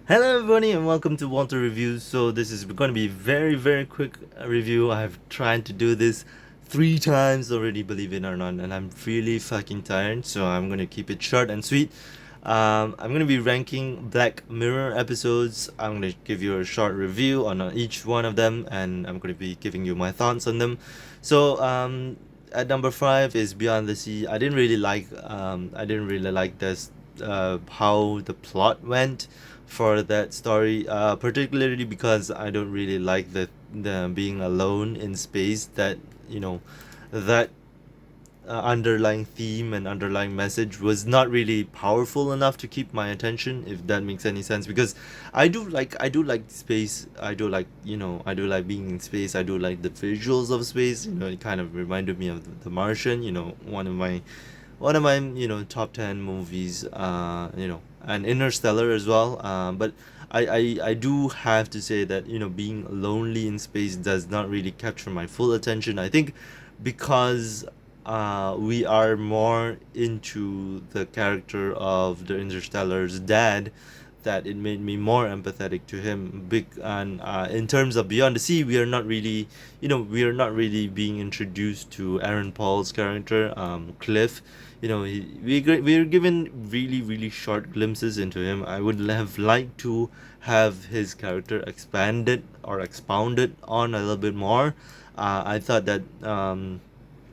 Hello, everybody, and welcome to Walter Reviews. So, this is going to be very quick review. I've tried to do this 3 times already, believe it or not, and I'm really fucking tired. So, I'm going to keep it short and sweet. I'm going to be ranking Black Mirror episodes. I'm going to give you a short review on each one of them, and I'm going to be giving you my thoughts on them. So, at number 5 is Beyond the Sea. I didn't really like this, how the plot went for that story, particularly because I don't really like the being alone in space. That underlying theme and underlying message was not really powerful enough to keep my attention, if that makes any sense. Because I do like space. I do like being in space. I do like the visuals of space. It kind of reminded me of The Martian. One of my top 10 movies, and Interstellar as well. But I do have to say that being lonely in space does not really capture my full attention. I think because we are more into the character of the Interstellar's dad, that it made me more empathetic to him. Big and In terms of Beyond the Sea, we are not really being introduced to Aaron Paul's character, Cliff. We are given really short glimpses into him. I would have liked to have his character expanded or expounded on a little bit more. I thought that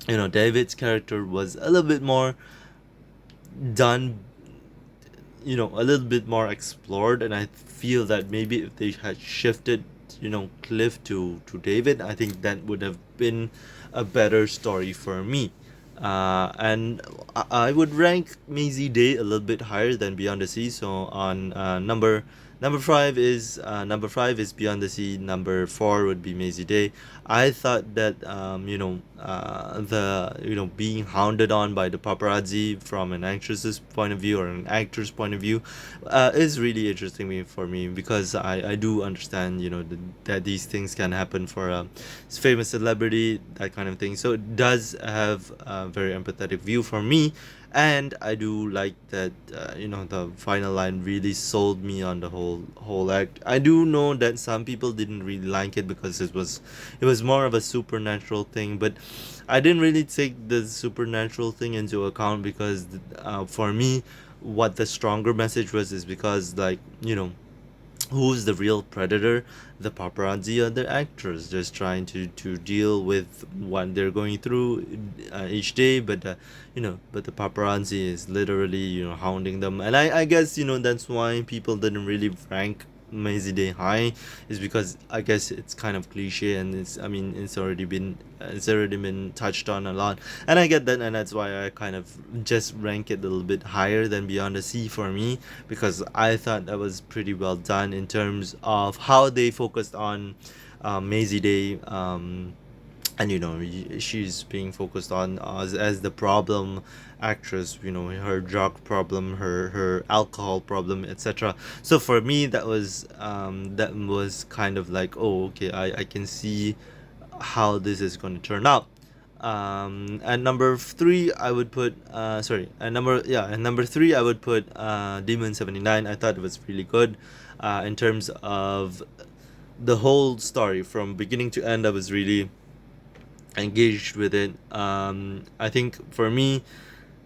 David's character was a little bit more done, a little bit more explored, and I feel that maybe if they had shifted, Cliff to David, I think that would have been a better story for me. And I would rank Maisie Day a little bit higher than Beyond the Sea. So on number five is Beyond the Sea. Number four would be Maisie Day. I thought that the being hounded on by the paparazzi from an actress's point of view or an actor's point of view is really interesting for me, because I do understand that these things can happen for a famous celebrity, that kind of thing. So it does have a very empathetic view for me, and I do like that. The final line really sold me on the whole act. I do know that some people didn't really like it because it was more of a supernatural thing, but I didn't really take the supernatural thing into account, because for me, what the stronger message was is because, like, who's the real predator? The paparazzi or the actors, just trying to deal with what they're going through each day. But the paparazzi is literally hounding them, and I guess that's why people didn't really rank Maisie Day high, is because I guess it's kind of cliche, and it's already been touched on a lot, and I get that, and that's why I kind of just rank it a little bit higher than Beyond the Sea for me, because I thought that was pretty well done in terms of how they focused on Maisie Day. And she's being focused on as the problem actress, her drug problem, her alcohol problem, etc. So for me, that was kind of like, oh, okay, I can see how this is going to turn out. At number three, I would put at number three, I would put Demon 79. I thought it was really good, in terms of the whole story from beginning to end. I was really engaged with it. I think for me,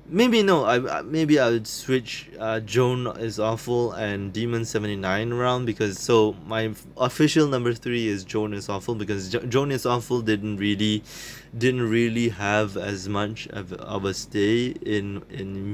maybe no. Maybe I would switch Joan is Awful and Demon 79 around, because so my official number three is Joan is Awful, because Joan is Awful didn't really have as much of a stay in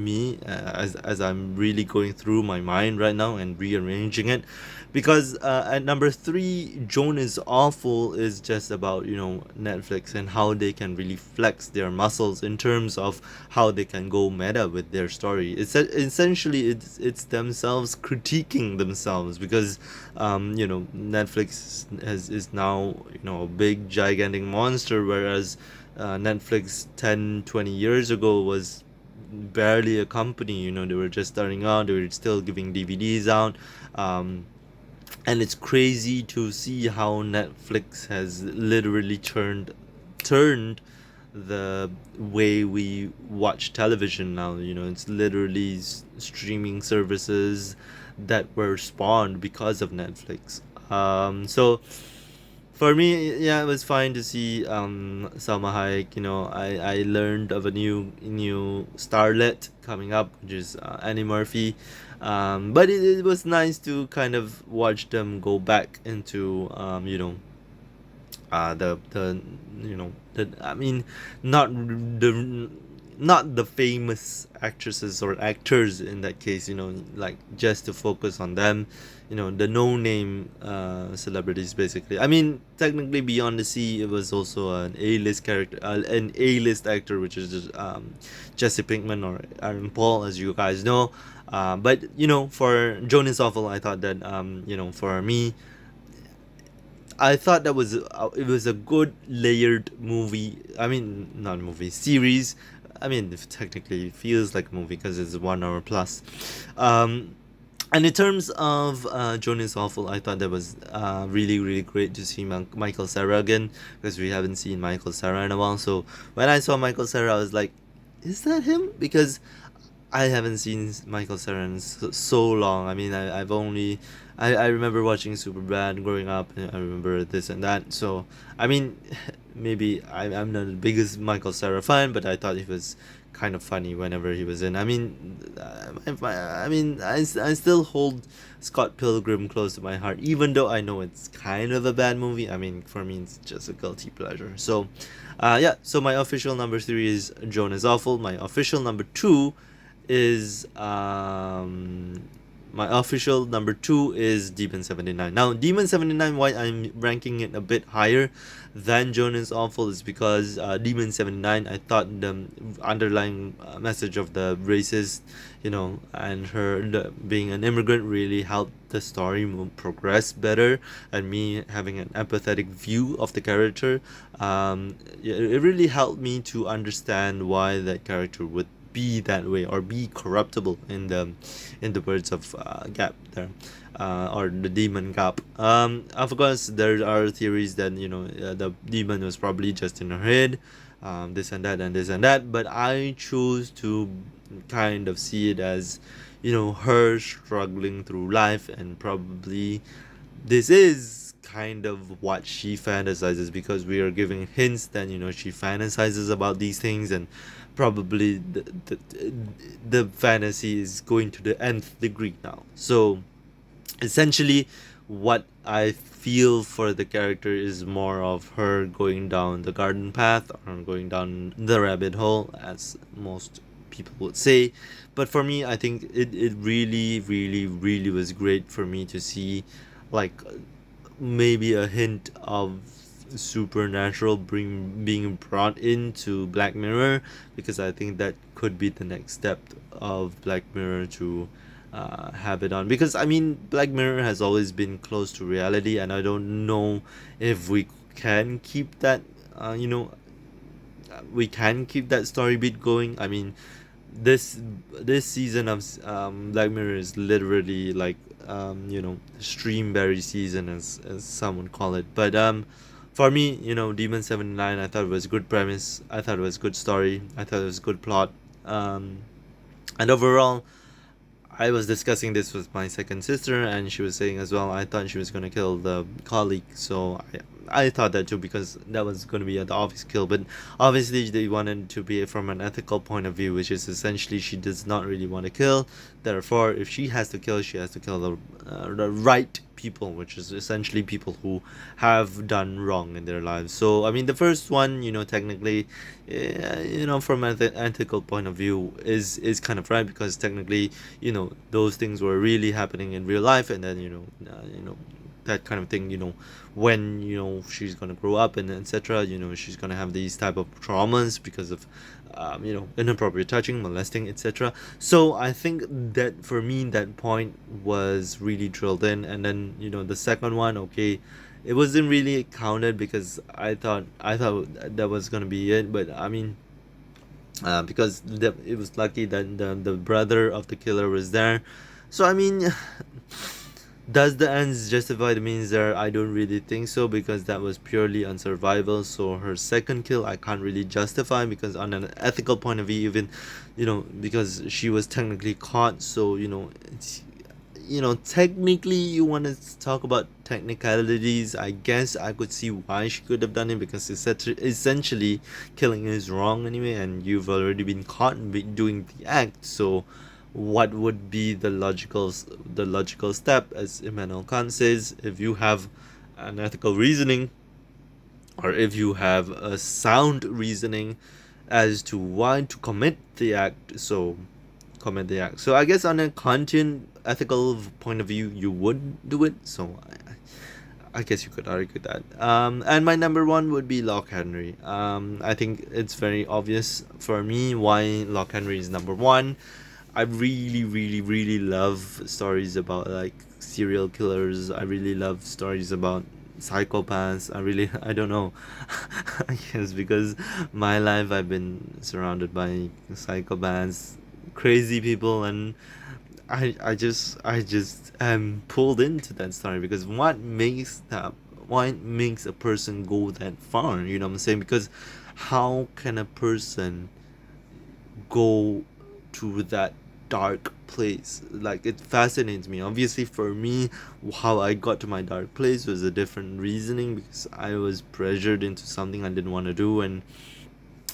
me, as I'm really going through my mind right now and rearranging it, because at number three, Joan is Awful is just about Netflix and how they can really flex their muscles in terms of how they can go meta with their story. It's themselves critiquing themselves, because Netflix is now a big gigantic monster, whereas Netflix 10-20 years ago was barely a company. They were just starting out. They were still giving DVDs out. And it's crazy to see how Netflix has literally turned the way we watch television now. It's literally streaming services that were spawned because of Netflix. So for me, yeah, it was fine to see Salma Hayek. I learned of a new starlet coming up, which is Annie Murphy. But it was nice to kind of watch them go back into the the I mean, not the not the famous actresses or actors in that case, like just to focus on them, the no name celebrities basically. I mean, technically Beyond the Sea, it was also an A-list character, an A-list actor, which is just, Jesse Pinkman or Aaron Paul, as you guys know. But for Joan is Awful, I thought that for me, I thought that was it was a good layered movie. I mean, not movie series. I mean, it technically feels like a movie because it's 1 hour plus. Um, and in terms of Joan is Awful, I thought that was really really great to see Michael Cera again, because we haven't seen Michael Cera in a while. So when I saw Michael Cera, I was like, is that him? Because I haven't seen Michael Cera in so long. I mean, I've only I remember watching Superbad growing up, and I remember this and that. So I mean, maybe I'm not the biggest Michael Cera fan, but I thought he was kind of funny whenever he was in. I mean, I still hold Scott Pilgrim close to my heart, even though I know it's kind of a bad movie. I mean, for me, it's just a guilty pleasure. So, yeah. So my official number three is Joan is Awful. My official number two is my official number two is Demon 79. Now, Demon 79, why I'm ranking it a bit higher than Joan is Awful is because Demon 79, I thought the underlying message of the racist, and being an immigrant really helped the story progress better, and me having an empathetic view of the character. It really helped me to understand why that character would be that way or be corruptible, in the words of Gap there, or the demon Gap. Of course, there are theories that the demon was probably just in her head, this and that and this and that. But I choose to kind of see it as her struggling through life, and probably this is kind of what she fantasizes, because we are giving hints that she fantasizes about these things, and probably the fantasy is going to the nth degree now. So essentially, what I feel for the character is more of her going down the garden path, or going down the rabbit hole, as most people would say. But for me, I think it really really really was great for me to see, like, maybe a hint of supernatural being brought into Black Mirror, because I think that could be the next step of Black Mirror to have it on, because I mean, Black Mirror has always been close to reality, and I don't know if we can keep that you know we can keep that story beat going. I mean, this this season of Black Mirror is literally like streamberry season, as some would call it. But for me, Demon 79, I thought it was good premise. I thought it was good story. I thought it was good plot. Um, and overall, I was discussing this with my second sister, and she was saying as well, I thought she was gonna kill the colleague. So I thought that too, because that was gonna be an obvious kill. But obviously, they wanted to be from an ethical point of view, which is essentially she does not really want to kill. Therefore, if she has to kill, she has to kill the right people, which is essentially people who have done wrong in their lives. So I mean, the first one, technically, from an ethical point of view, is kind of right, because technically, those things were really happening in real life, and then that kind of thing, when she's gonna grow up and etc, she's gonna have these type of traumas because of inappropriate touching, molesting, etc. So I think that for me, that point was really drilled in. And then the second one, okay, it wasn't really counted, because I thought that was gonna be it. But I mean, because it was lucky that the brother of the killer was there. So I mean, Does the ends justify the means there? I don't really think so, because that was purely on survival. So her second kill I can't really justify, because on an ethical point of view, even, because she was technically caught. So technically, you want to talk about technicalities, I guess I could see why she could have done it, because essentially killing is wrong anyway, and you've already been caught doing the act. So what would be the logical step? As Immanuel Kant says, if you have an ethical reasoning, or if you have a sound reasoning as to why to commit the act, so commit the act. So I guess on a Kantian ethical point of view, you would do it. So I guess you could argue that. And my number one would be Loch Henry. I think it's very obvious for me why Loch Henry is number one. I really, really, really love stories about like serial killers. I really love stories about psychopaths. I don't know. I guess because my life I've been surrounded by psychopaths, crazy people, and I just am pulled into that story, because what makes a person go that far? You know what I'm saying? Because how can a person go to that dark place? Like, it fascinates me. Obviously, for me, how I got to my dark place was a different reasoning, because I was pressured into something I didn't want to do. And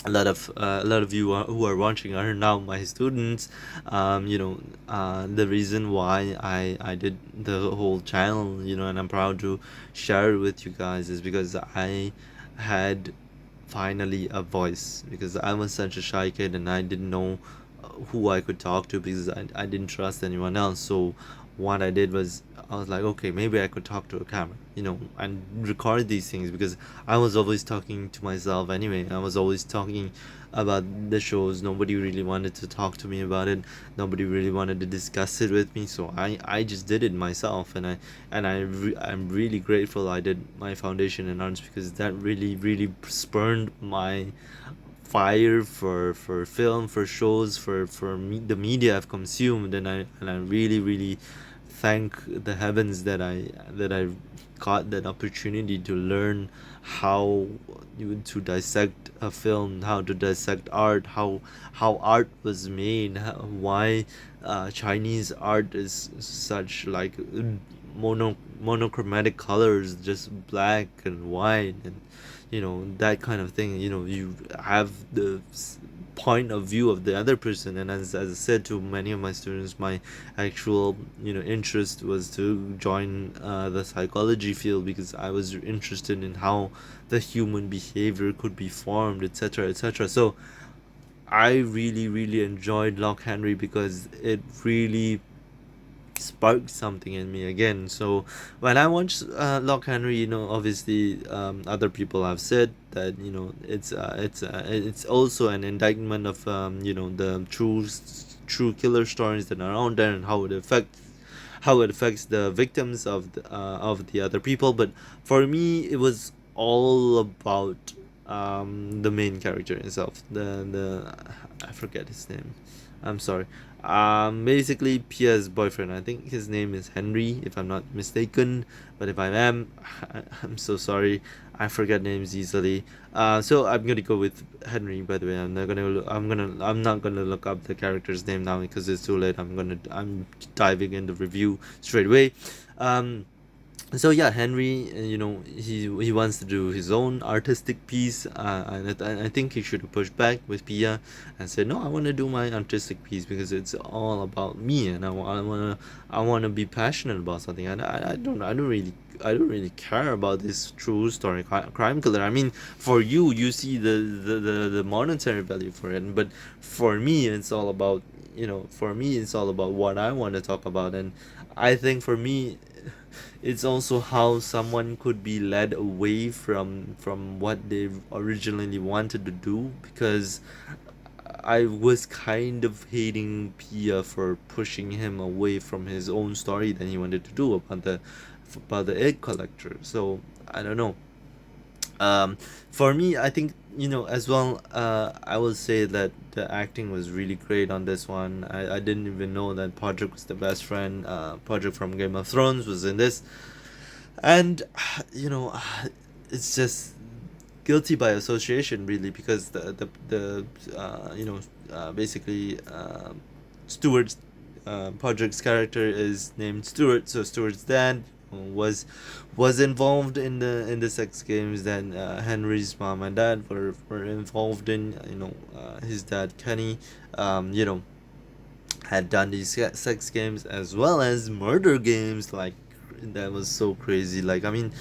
a lot of you who are watching are now my students. The reason why I did the whole channel, and I'm proud to share it with you guys, is because I had finally a voice, because I was such a shy kid and I didn't know who I could talk to, because I didn't trust anyone else. So what I did was, I was like, okay, maybe I could talk to a camera, and record these things, because I was always talking to myself anyway. I was always talking about the shows. Nobody really wanted to talk to me about it. Nobody really wanted to discuss it with me. So I just did it myself, I'm really grateful I did my foundation in arts, because that really really spurned my fire for film, for shows, the media I've consumed. And I really really thank the heavens that I got that opportunity to learn how to dissect a film, how to dissect art, how art was made, why Chinese art is such like monochromatic colors, just black and white, and that kind of thing. You have the point of view of the other person. And as I said to many of my students, my actual interest was to join the psychology field, because I was interested in how the human behavior could be formed, etc., etc. So I really really enjoyed Loch Henry, because it really sparked something in me again. So when I watched Loch Henry, obviously, other people have said that it's also an indictment of the true killer stories that are out there, and how it affects the victims of the other people. But for me, it was all about the main character himself. The I forget his name. I'm sorry. Basically, Pia's boyfriend. I think his name is Henry, if I'm not mistaken. But if I am, I'm so sorry. I forget names easily. So I'm gonna go with Henry. By the way, I'm not gonna look up the character's name now, because it's too late. I'm diving in the review straight away. Um, so yeah, Henry, he wants to do his own artistic piece, and I think he should have pushed back with Pia and said, no, I want to do my artistic piece, because it's all about me, and I want to be passionate about something. And I don't really care about this true story crime killer. I mean, for you, you see the monetary value for it, but for me, it's all about what I want to talk about. And I think for me, it's also how someone could be led away from what they originally wanted to do, because I was kind of hating Pia for pushing him away from his own story that he wanted to do about the egg collector. So I don't know. For me, I think as well, I will say that the acting was really great on this one. I didn't even know that Podrick was the best friend. Podrick from Game of Thrones was in this, and you know, it's just guilty by association, really, because basically, Stewart's Podrick's character is named Stewart, so Stewart's dad was involved in the sex games that Henry's mom and dad were involved in. His dad Kenny, you know, had done these sex games as well as murder games. Like, that was so crazy. Like, I mean,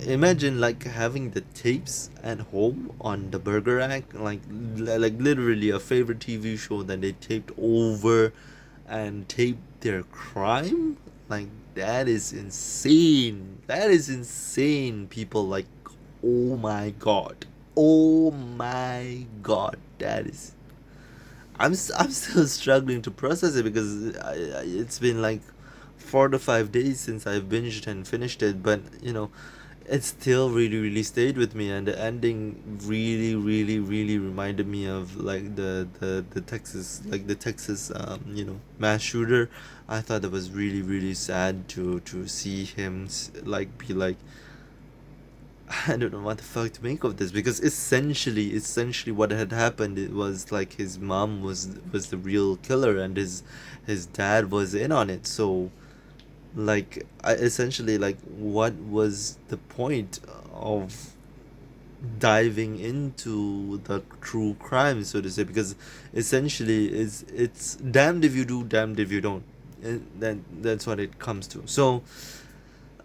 imagine like having the tapes at home on the Burger Act, like literally a favorite TV show that they taped over and taped their crime. Like, that is insane. That is insane, people. Like, oh my god. Oh my god. That is, I'm still struggling to process it, because it's been like 4 to 5 days since I've binged and finished it. But it still really really stayed with me, and the ending really really really reminded me of like the Texas, like the Texas mass shooter. I thought it was really really sad to see him like be like, I don't know what the fuck to make of this, because essentially what had happened, it was like his mom was the real killer, and his dad was in on it. So, like, essentially, like, what was the point of diving into the true crime, so to say? Because essentially it's damned if you do, damned if you don't. That's what it comes to. So,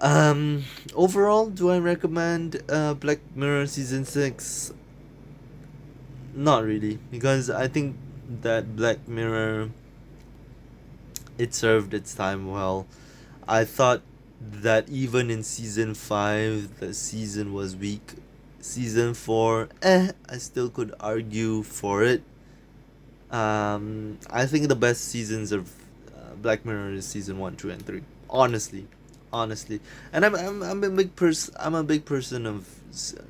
um, overall, do I recommend Black Mirror season 6? Not really, because I think that Black Mirror, it served its time well. I thought that even in season 5 the season was weak. Season 4, I still could argue for it. I think the best seasons of Black Mirror is season 1, 2, and 3. Honestly, and I'm a big person. I'm a big person of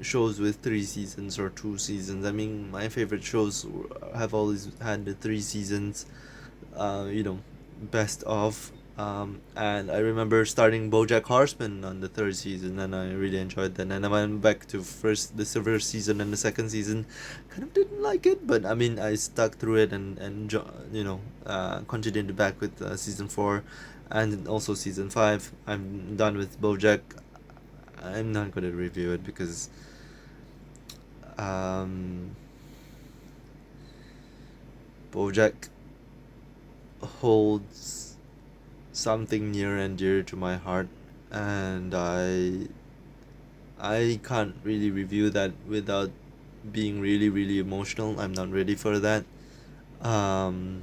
shows with 3 seasons or 2 seasons. I mean, my favorite shows have always had the 3 seasons. You know, best of. And I remember starting BoJack Horseman on the 3rd season, and I really enjoyed that. And I went back to the first season and the 2nd season. Kind of didn't like it, but I mean, I stuck through it and continued back with season 4, and also season 5. I'm done with BoJack. I'm not gonna review it because um, BoJack holds something near and dear to my heart, and I can't really review that without being really really emotional. I'm not ready for that. Um,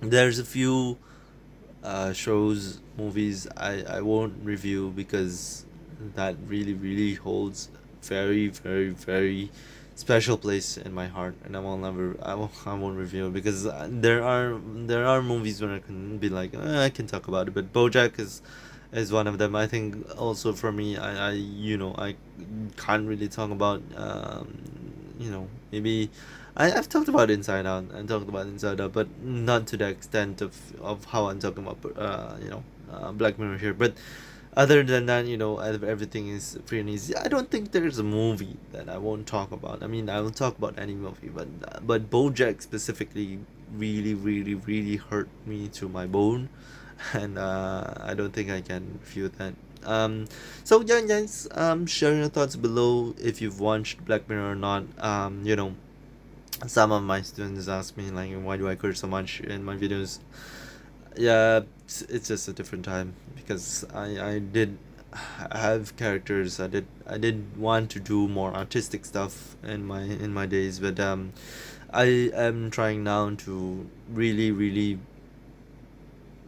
there's a few shows, movies I won't review, because that really really holds very very very special place in my heart, and I won't review it, because there are movies where I can be like, I can talk about it, but BoJack is one of them. I think also for me, I can't really talk about maybe I've talked about Inside Out and talked about Inside Out, but not to the extent of how I'm talking about Black Mirror here. But other than that, everything is free and easy. I don't think there's a movie that I won't talk about. I mean, I will talk about any movie, but BoJack specifically really really really hurt me to my bone, and I don't think I can refute that. So yeah, guys, share your thoughts below if you've watched Black Mirror or not. Some of my students ask me like, why do I curse so much in my videos? Yeah, it's just a different time, because I did have characters. I did want to do more artistic stuff in my days, but I am trying now to really really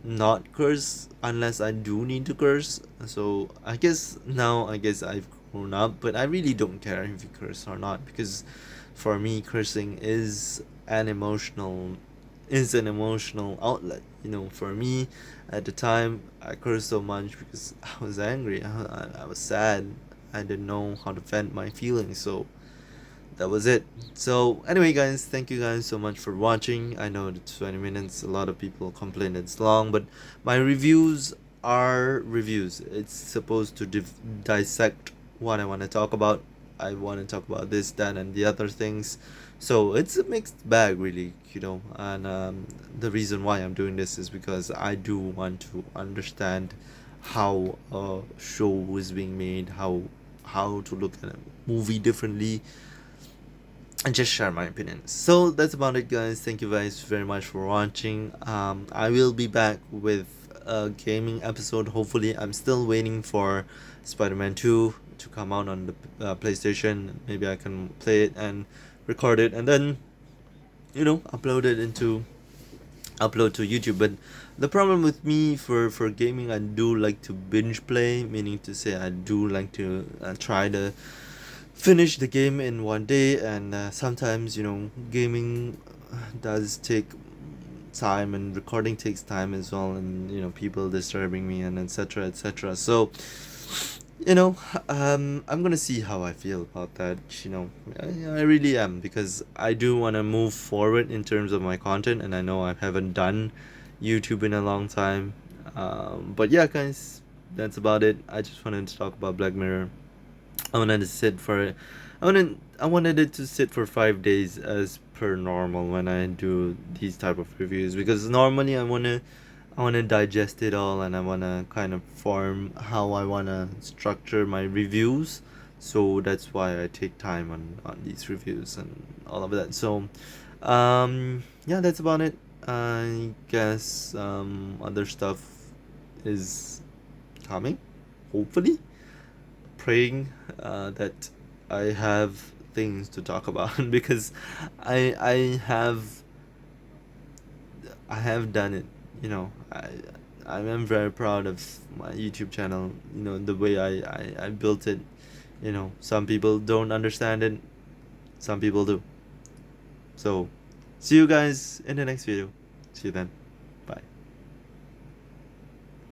not curse unless I do need to curse. So I guess I've grown up, but I really don't care if you curse or not, because for me cursing an emotional outlet. For me, at the time, I cursed so much because I was angry. I was sad. I didn't know how to vent my feelings. So that was it. So anyway, guys, thank you guys so much for watching. I know it's 20 minutes. A lot of people complain it's long, but my reviews are reviews. It's supposed to dissect what I want to talk about. I want to talk about this, that, and the other things. So it's a mixed bag, really, And the reason why I'm doing this is because I do want to understand how a show is being made, how to look at a movie differently, and just share my opinions. So that's about it, guys. Thank you guys very much for watching. I will be back with a gaming episode. Hopefully, I'm still waiting for Spider-Man 2 to come out on the PlayStation. Maybe I can play it and record it, and then upload it into upload to YouTube. But the problem with me for gaming, I do like to binge play, meaning to say I do like to try to finish the game in one day, and sometimes gaming does take time, and recording takes time as well, and people disturbing me and etc etc. So I'm gonna see how I feel about that. I really am, because I do want to move forward in terms of my content, and I know I haven't done YouTube in a long time. But yeah, guys, that's about it. I just wanted to talk about Black Mirror. I wanted to sit for it. I wanted it to sit for 5 days as per normal when I do these type of reviews, because normally I wanna digest it all, and I wanna kind of form how I wanna structure my reviews. So that's why I take time on these reviews and all of that. So yeah, that's about it. I guess other stuff is coming, hopefully. Praying that I have things to talk about because I have done it. I am very proud of my YouTube channel. The way I built it. Some people don't understand it. Some people do. So, see you guys in the next video. See you then.